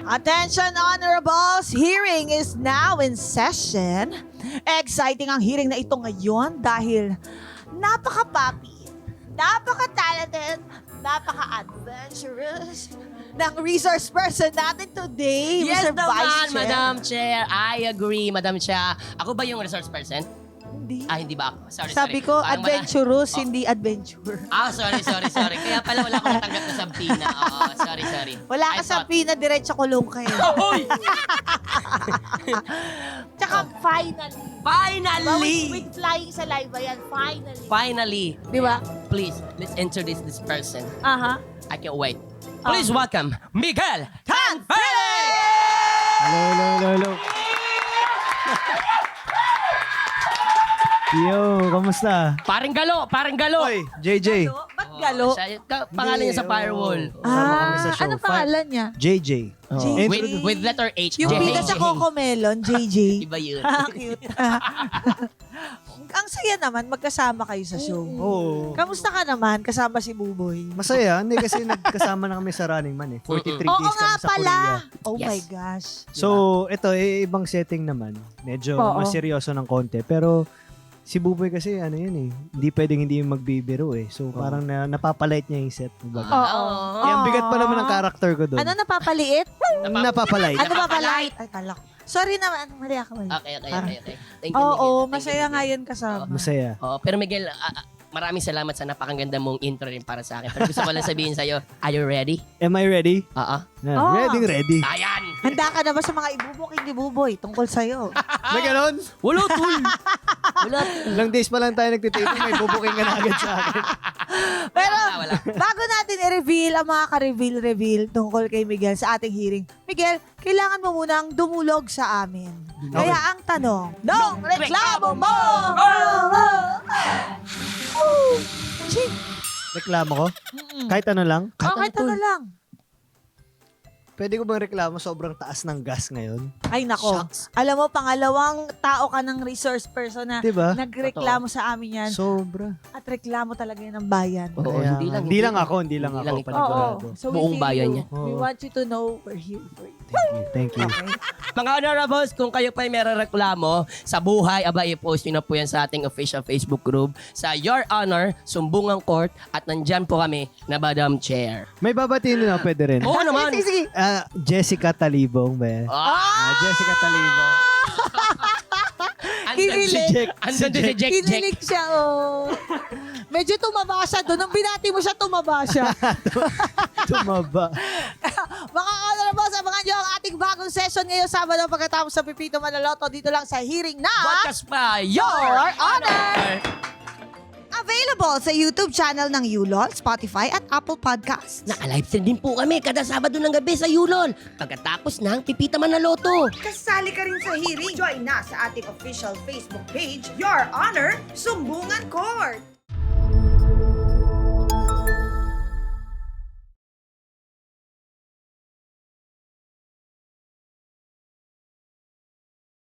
Attention, honorables! Hearing is now in session. Exciting ang hearing na ito ngayon dahil napaka-papi, napaka-talented, napaka-adventurous ng resource person natin today, Yes Mr. Vice naman, Chair. Madam Chair. I agree, Madam Chair. Ako ba yung resource person? Hindi. Hindi ba ako? Sorry, Sabi sorry. ko, Parang adventurous, Oh. hindi adventure. Sorry. Kaya pala wala akong natanggap na sampina. Oo, sorry. Wala ka I sa thought- pina, diretso kulong kayo. Hoy! Tsaka finally. Finally! With flying sa live, ayan, finally. Finally. Di ba? Please, let's introduce this person. Aha. I can't wait. Please welcome Miguel Canfele! Hello. Yo, kamusta? Parang galo. Oy, JJ. Ba't galo? Pangalan niya sa firewall. Kasama kami sa show. Ano pangalan niya? JJ. JJ. With letter H. Yung Oo. bida sa Coco Melon, JJ. Iba yun. Cute. Ang saya naman, magkasama kayo sa show. Oo. Kamusta ka naman, kasama si Buboy? Masaya, hindi kasi nagkasama na kami sa Running Man eh. 43 Oo days nga kami sa pala. Korea. Oh Yes. my gosh. So, ito, ibang setting naman. Medyo Oo. mas seryoso ng konti. Pero, si Buboy kasi, ano yun eh, hindi pwedeng hindi magbibiro eh. So, parang napapalight niya yung set. Oo. Kaya ang bigat pa naman ng character ko doon. Ano napapaliit? Napapalight. Ano napapaliit? Ay, kala ko. Sorry naman, mali ako. Mali. Okay. Thank you, Oo, Miguel. masaya nga yan kasama. Masaya. Pero Miguel, maraming salamat sa napakaganda mong intro rin para sa akin. Pero gusto ko lang sabihin sa'yo, are you ready? Am I ready? Oo. Oo. Ready. Ayan! Handa ka na ba sa mga ibubuking ni Buboy tungkol sa'yo? May ganon? Wala, tol! Wala. Ilang days pa lang tayo nagtitipin, may bubuking ka na agad sa akin. Pero, Wala. bago natin i-reveal ang mga ka-reveal tungkol kay Miguel sa ating hearing, Miguel, kailangan mo munang dumulog sa amin. Kaya ang tanong, Nong reklamo mo! Ching! Reklamo ko? Kahit ano lang? Kahit ano lang. Pwede ko bang reklamo sobrang taas ng gas ngayon? Ay nako. Shucks. Alam mo, pangalawang tao ka ng resource person na Diba? nagreklamo sa amin yan. Sobra. At reklamo talaga yan ng bayan. Oo, Kaya hindi lang. Hindi lang ako. ikaw. Panigurado. So we Buong feel bayan you. yan. We Oo. want you to know we're here for you. Thank you. Okay? Mga honorables, kung kayo pa may reklamo sa buhay, i-post nyo na po yan sa ating official Facebook group sa Your Honor, Sumbungan Court, at nandyan po kami na Madam Chair. May babatiin na pwede rin. Oo naman. Sige. Jessica Talibong, ba? Jessica Talibong. Kinilig. Andun si Jack. Kinilig siya, oh. Medyo tumaba siya doon. Nung binati mo siya, tumaba siya. Tumaba. Mga honorables, abangan nyo ang ating bagong session ngayong Sabado pagkatapos sa Pipito Manaloto dito lang sa hearing na Podcast pa, Your Honor! available sa YouTube channel ng Yulol, Spotify at Apple Podcasts. Naka-livestream din po kami kada Sabado ng gabi sa Yulol. Pagkatapos ng Pipita Manaloto. Kasali ka rin sa hearing. Join na sa ating official Facebook page, Your Honor, Sumbungan Court.